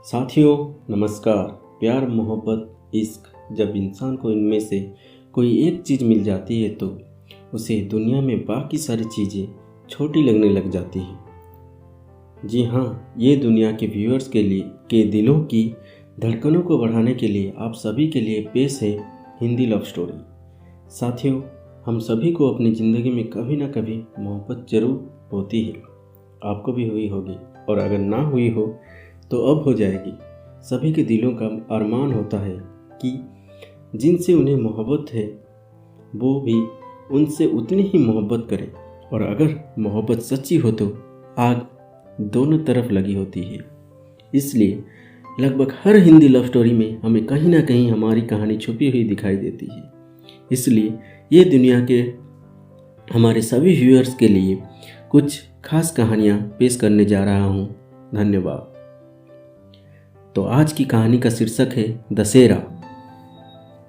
साथियों नमस्कार। प्यार मोहब्बत इश्क जब इंसान को इनमें से कोई एक चीज़ मिल जाती है तो उसे दुनिया में बाकी सारी चीज़ें छोटी लगने लग जाती हैं। जी हाँ, ये दुनिया के व्यूअर्स के दिलों की धड़कनों को बढ़ाने के लिए आप सभी के लिए पेश है हिंदी लव स्टोरी। साथियों, हम सभी को अपनी ज़िंदगी में कभी ना कभी मोहब्बत ज़रूर होती है। आपको भी हुई होगी, और अगर ना हुई हो तो अब हो जाएगी। सभी के दिलों का अरमान होता है कि जिनसे उन्हें मोहब्बत है वो भी उनसे उतनी ही मोहब्बत करें, और अगर मोहब्बत सच्ची हो तो आग दोनों तरफ लगी होती है। इसलिए लगभग हर हिंदी लव स्टोरी में हमें कहीं ना कहीं हमारी कहानी छुपी हुई दिखाई देती है। इसलिए ये दुनिया के हमारे सभी व्यूअर्स के लिए कुछ खास कहानियाँ पेश करने जा रहा हूँ। धन्यवाद। तो आज की कहानी का शीर्षक है दशहरा।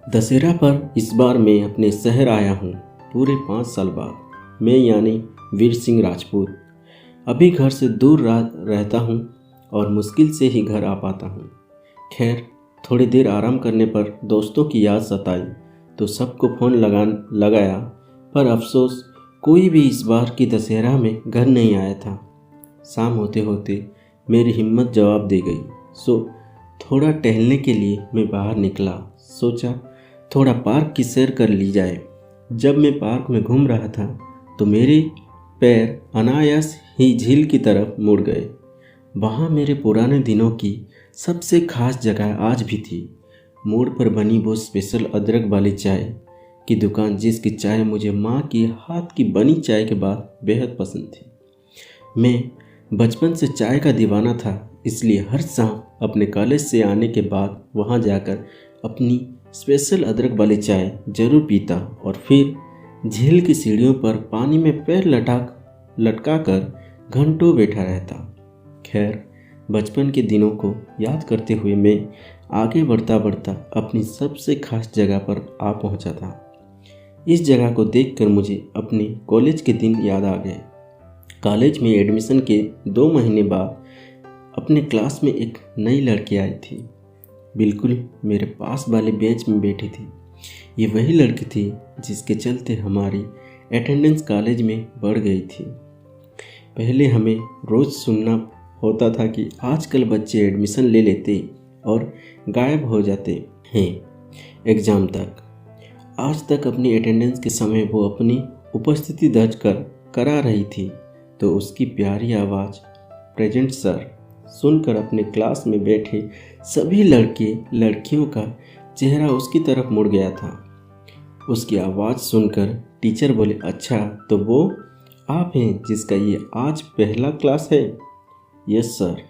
दशहरा पर इस बार मैं अपने शहर आया हूँ पूरे 5 साल बाद। मैं यानी वीर सिंह राजपूत अभी घर से दूर रहता हूँ और मुश्किल से ही घर आ पाता हूँ। खैर, थोड़ी देर आराम करने पर दोस्तों की याद सताई तो सबको फ़ोन लगाया, पर अफसोस कोई भी इस बार की दशहरा में घर नहीं आया था। शाम होते होते मेरी हिम्मत जवाब दे गई, सो थोड़ा टहलने के लिए मैं बाहर निकला। सोचा थोड़ा पार्क की सैर कर ली जाए। जब मैं पार्क में घूम रहा था तो मेरे पैर अनायास ही झील की तरफ मुड़ गए। वहाँ मेरे पुराने दिनों की सबसे खास जगह आज भी थी। मोड़ पर बनी वो स्पेशल अदरक वाली चाय की दुकान, जिसकी चाय मुझे माँ की हाथ की बनी चाय के बाद बेहद पसंद थी। मैं बचपन से चाय का दीवाना था, इसलिए हर शाम अपने कॉलेज से आने के बाद वहाँ जाकर अपनी स्पेशल अदरक वाली चाय जरूर पीता और फिर झील की सीढ़ियों पर पानी में पैर लटका कर घंटों बैठा रहता। खैर, बचपन के दिनों को याद करते हुए मैं आगे बढ़ता अपनी सबसे खास जगह पर आ पहुँचा था। इस जगह को देखकर मुझे अपने कॉलेज के दिन याद आ गए। कॉलेज में एडमिशन के 2 महीने बाद अपने क्लास में एक नई लड़की आई थी। बिल्कुल मेरे पास वाले बेंच में बैठी थी। ये वही लड़की थी जिसके चलते हमारी अटेंडेंस कॉलेज में बढ़ गई थी। पहले हमें रोज़ सुनना होता था कि आजकल बच्चे एडमिशन ले लेते और गायब हो जाते हैं एग्ज़ाम तक। आज तक अपनी अटेंडेंस के समय वो अपनी उपस्थिति दर्ज करा रही थी तो उसकी प्यारी आवाज़ प्रेजेंट सर सुनकर अपने क्लास में बैठे सभी लड़कियों का चेहरा उसकी तरफ मुड़ गया था। उसकी आवाज़ सुनकर टीचर बोले, अच्छा तो वो आप हैं जिसका ये आज पहला क्लास है? Yes sir.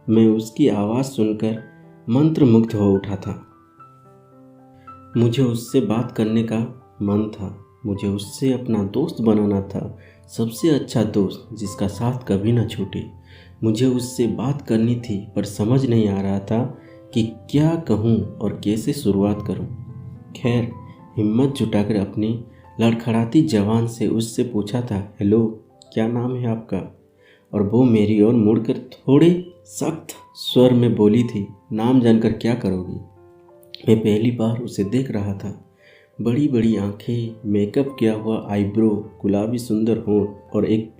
मैं उसकी आवाज़ सुनकर मंत्रमुग्ध हो उठा था। मुझे उससे बात करने का मन था। मुझे उससे अपना दोस्त बनाना था, सबसे अच्छा दोस्त जिसका साथ कभी ना छूटे। मुझे उससे बात करनी थी, पर समझ नहीं आ रहा था कि क्या कहूँ और कैसे शुरुआत करूँ। खैर, हिम्मत जुटाकर अपनी लड़खड़ाती जबान से उससे पूछा था, हेलो, क्या नाम है आपका? और वो मेरी ओर मुड़कर थोड़े सख्त स्वर में बोली थी, नाम जानकर क्या करोगी? मैं पहली बार उसे देख रहा था। बड़ी बड़ी आंखें, मेकअप किया हुआ आईब्रो, गुलाबी सुंदर होंठ और एक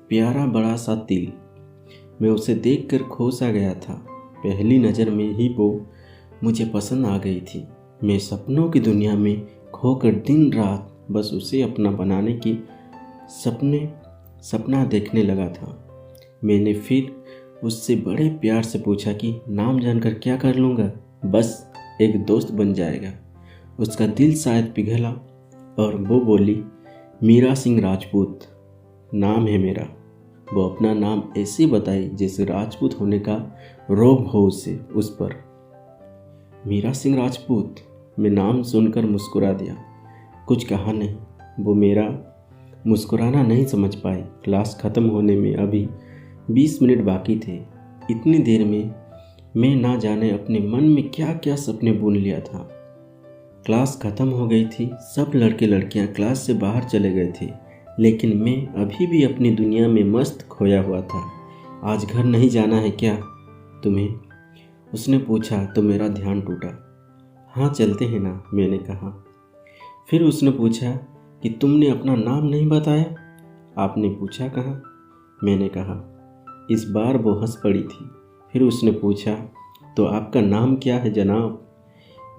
प्यारा बड़ा सा तिल। मैं उसे देखकर खो सा गया था। पहली नज़र में ही वो मुझे पसंद आ गई थी। मैं सपनों की दुनिया में खोकर दिन रात बस उसे अपना बनाने की सपना देखने लगा था। मैंने फिर उससे बड़े प्यार से पूछा कि नाम जानकर क्या कर लूँगा? बस एक दोस्त बन जाएगा। उसका दिल शायद पिघला और वो बोली, मीरा सिंह राजपूत नाम है मेरा। वो अपना नाम ऐसे बताई जैसे राजपूत होने का रोब हो उस पर। मीरा सिंह राजपूत। मैं नाम सुनकर मुस्कुरा दिया। कुछ कहा नहीं। वो मेरा मुस्कुराना नहीं समझ पाई। क्लास ख़त्म होने में अभी 20 मिनट बाकी थे। इतनी देर में मैं ना जाने अपने मन में क्या क्या सपने बुन लिया था। क्लास ख़त्म हो गई थी। सब लड़के लड़कियां क्लास से बाहर चले गए थे, लेकिन मैं अभी भी अपनी दुनिया में मस्त खोया हुआ था। आज घर नहीं जाना है क्या? तुम्हें? उसने पूछा तो मेरा ध्यान टूटा। हाँ चलते हैं ना, मैंने कहा। फिर उसने पूछा कि तुमने अपना नाम नहीं बताया। आपने पूछा कहाँ? मैंने कहा। इस बार वो हंस पड़ी थी। फिर उसने पूछा तो आपका नाम क्या है जनाब?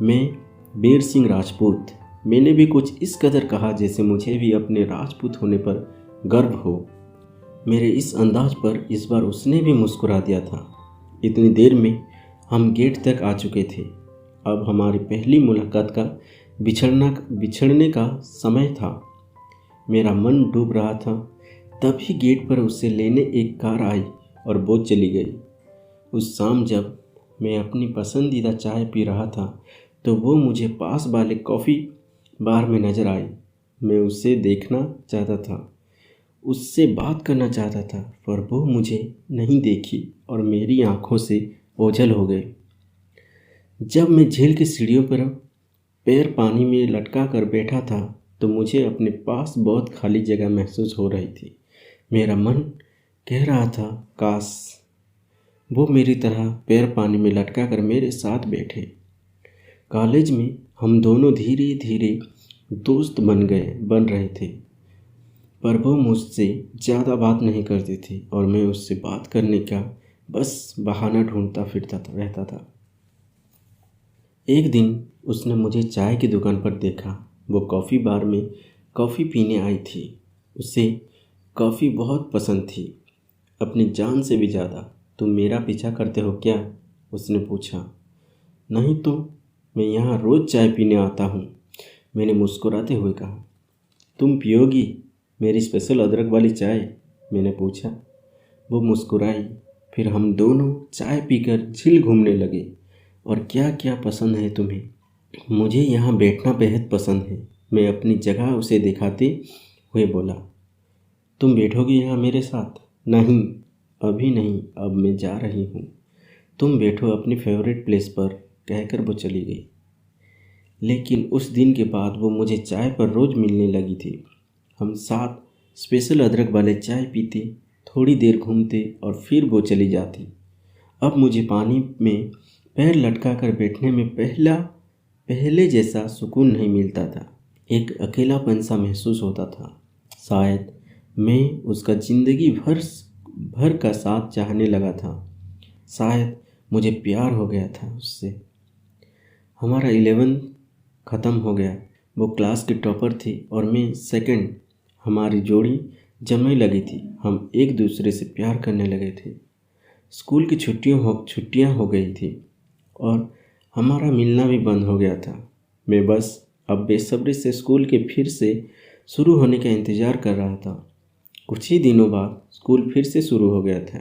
मैं बीर सिंह राजपूत। मैंने भी कुछ इस कदर कहा जैसे मुझे भी अपने राजपूत होने पर गर्व हो। मेरे इस अंदाज पर इस बार उसने भी मुस्कुरा दिया था। इतनी देर में हम गेट तक आ चुके थे। अब हमारी पहली मुलाकात का बिछड़ने का समय था। मेरा मन डूब रहा था। तभी गेट पर उसे लेने एक कार आई और वो चली गई। उस शाम जब मैं अपनी पसंदीदा चाय पी रहा था तो वो मुझे पास वाले कॉफ़ी बार में नज़र आई। मैं उसे देखना चाहता था, उससे बात करना चाहता था, पर वो मुझे नहीं देखी और मेरी आंखों से ओझल हो गए। जब मैं झील की सीढ़ियों पर पैर पानी में लटका कर बैठा था तो मुझे अपने पास बहुत खाली जगह महसूस हो रही थी। मेरा मन कह रहा था काश वो मेरी तरह पैर पानी में लटका कर मेरे साथ बैठे। कॉलेज में हम दोनों धीरे धीरे दोस्त बन रहे थे, पर वो मुझसे ज़्यादा बात नहीं करती थी और मैं उससे बात करने का बस बहाना ढूंढता रहता था। एक दिन उसने मुझे चाय की दुकान पर देखा। वो कॉफ़ी बार में कॉफ़ी पीने आई थी। उसे कॉफ़ी बहुत पसंद थी, अपनी जान से भी ज़्यादा। तुम मेरा पीछा करते हो क्या? उसने पूछा। नहीं तो मैं यहाँ रोज़ चाय पीने आता हूँ, मैंने मुस्कुराते हुए कहा। तुम पियोगी मेरी स्पेशल अदरक वाली चाय? मैंने पूछा। वो मुस्कुराई। फिर हम दोनों चाय पीकर झील घूमने लगे। और क्या क्या पसंद है तुम्हें? मुझे यहाँ बैठना बेहद पसंद है, मैं अपनी जगह उसे दिखाते हुए बोला। तुम बैठोगी यहाँ मेरे साथ? नहीं, अभी नहीं, अब मैं जा रही हूँ। तुम बैठो अपनी फेवरेट प्लेस पर, कहकर वो चली गई। लेकिन उस दिन के बाद वो मुझे चाय पर रोज़ मिलने लगी थी। हम साथ स्पेशल अदरक वाले चाय पीते, थोड़ी देर घूमते और फिर वो चली जाती। अब मुझे पानी में पैर लटका कर बैठने में पहले जैसा सुकून नहीं मिलता था। एक अकेलापन सा महसूस होता था। शायद मैं उसका ज़िंदगी भर का साथ चाहने लगा था। शायद मुझे प्यार हो गया था उससे। हमारा 11th ख़त्म हो गया। वो क्लास की टॉपर थी और मैं सेकंड। हमारी जोड़ी जमने लगी थी। हम एक दूसरे से प्यार करने लगे थे। स्कूल की छुट्टियाँ हो गई थी और हमारा मिलना भी बंद हो गया था। मैं बस अब बेसब्री से स्कूल के फिर से शुरू होने का इंतज़ार कर रहा था। कुछ ही दिनों बाद स्कूल फिर से शुरू हो गया था,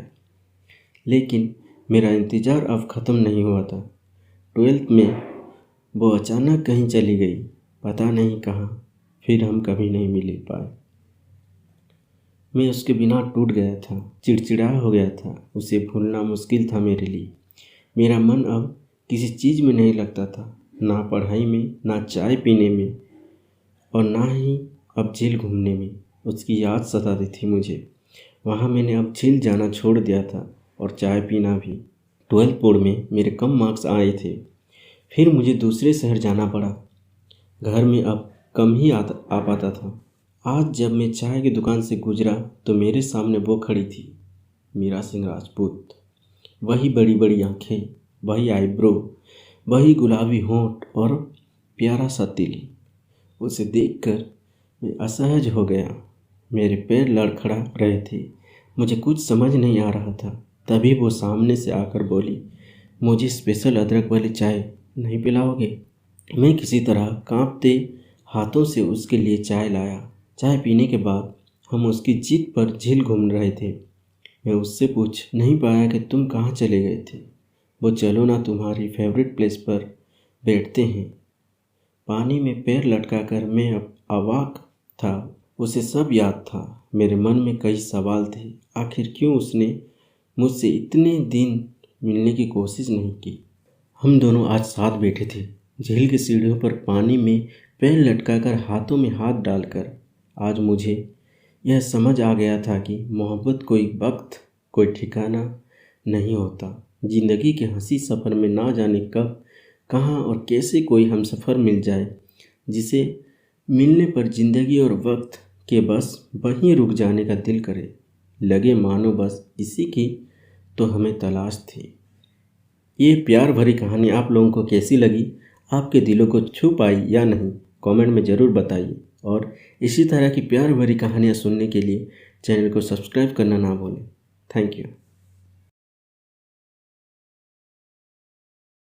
लेकिन मेरा इंतज़ार अब ख़त्म नहीं हुआ था। 12th में वो अचानक कहीं चली गई, पता नहीं कहाँ। फिर हम कभी नहीं मिल पाए। मैं उसके बिना टूट गया था, चिड़चिड़ा हो गया था। उसे भूलना मुश्किल था मेरे लिए। मेरा मन अब किसी चीज़ में नहीं लगता था, ना पढ़ाई में, ना चाय पीने में और ना ही अब झील घूमने में। उसकी याद सताती थी मुझे। वहाँ मैंने अब झील जाना छोड़ दिया था और चाय पीना भी। 12th बोर्ड में मेरे कम मार्क्स आए थे। फिर मुझे दूसरे शहर जाना पड़ा। घर में अब कम ही आ पाता था। आज जब मैं चाय की दुकान से गुजरा तो मेरे सामने वो खड़ी थी, मीरा सिंह राजपूत। वही बड़ी बड़ी आंखें, वही आईब्रो, वही गुलाबी होंठ और प्यारा सा तिल। उसे देखकर मैं असहज हो गया। मेरे पैर लड़खड़ा रहे थे। मुझे कुछ समझ नहीं आ रहा था। तभी वो सामने से आकर बोली, मुझे स्पेशल अदरक वाली चाय नहीं पिलाओगे? मैं किसी तरह कांपते हाथों से उसके लिए चाय लाया। चाय पीने के बाद हम उसकी जिद पर झील घूम रहे थे। मैं उससे पूछ नहीं पाया कि तुम कहाँ चले गए थे। वो चलो ना, तुम्हारी फेवरेट प्लेस पर बैठते हैं। पानी में पैर लटकाकर मैं अब अवाक था। उसे सब याद था। मेरे मन में कई सवाल थे। आखिर क्यों उसने मुझसे इतने दिन मिलने की कोशिश नहीं की? हम दोनों आज साथ बैठे थे, झील की सीढ़ियों पर पानी में पैर लटकाकर, हाथों में हाथ डालकर। आज मुझे यह समझ आ गया था कि मोहब्बत कोई वक्त, कोई ठिकाना नहीं होता। जिंदगी के हंसी सफ़र में ना जाने कब, कहाँ और कैसे कोई हमसफ़र मिल जाए, जिसे मिलने पर जिंदगी और वक्त के बस वहीं रुक जाने का दिल करे। लगे मानो बस इसी की तो हमें तलाश थी। ये प्यार भरी कहानी आप लोगों को कैसी लगी, आपके दिलों को छू पाई या नहीं, कमेंट में ज़रूर बताइए। और इसी तरह की प्यार भरी कहानियाँ सुनने के लिए चैनल को सब्सक्राइब करना ना भूलें। Thank you.